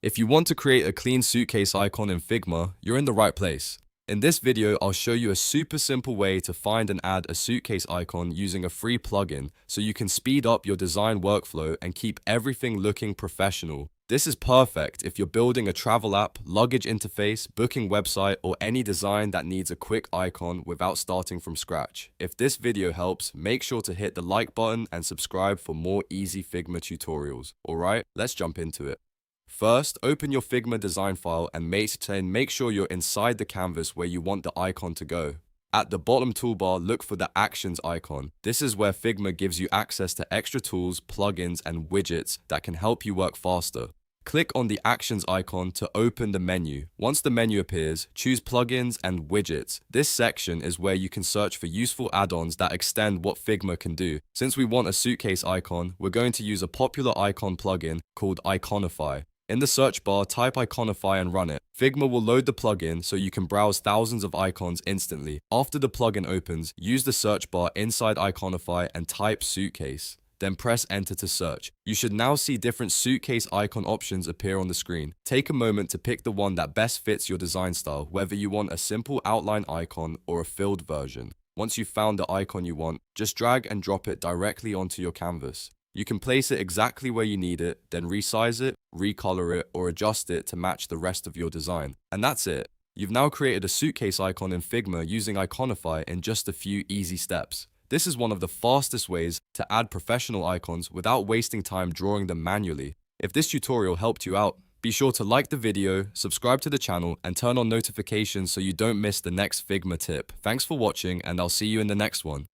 If you want to create a clean suitcase icon in Figma, you're in the right place. In this video, I'll show you a super simple way to find and add a suitcase icon using a free plugin so you can speed up your design workflow and keep everything looking professional. This is perfect if you're building a travel app, luggage interface, booking website, or any design that needs a quick icon without starting from scratch. If this video helps, make sure to hit the like button and subscribe for more easy Figma tutorials. Alright, let's jump into it. First, open your Figma design file and make sure you're inside the canvas where you want the icon to go. At the bottom toolbar, look for the Actions icon. This is where Figma gives you access to extra tools, plugins, and widgets that can help you work faster. Click on the Actions icon to open the menu. Once the menu appears, choose Plugins and Widgets. This section is where you can search for useful add-ons that extend what Figma can do. Since we want a suitcase icon, we're going to use a popular icon plugin called Iconify. In the search bar, type Iconify and run it. Figma will load the plugin so you can browse thousands of icons instantly. After the plugin opens, use the search bar inside Iconify and type Suitcase. Then press enter to search. You should now see different suitcase icon options appear on the screen. Take a moment to pick the one that best fits your design style, whether you want a simple outline icon or a filled version. Once you've found the icon you want, just drag and drop it directly onto your canvas. You can place it exactly where you need it, then resize it, recolor it, or adjust it to match the rest of your design. And that's it. You've now created a suitcase icon in Figma using Iconify in just a few easy steps. This is one of the fastest ways to add professional icons without wasting time drawing them manually. If this tutorial helped you out, be sure to like the video, subscribe to the channel, and turn on notifications so you don't miss the next Figma tip. Thanks for watching, and I'll see you in the next one.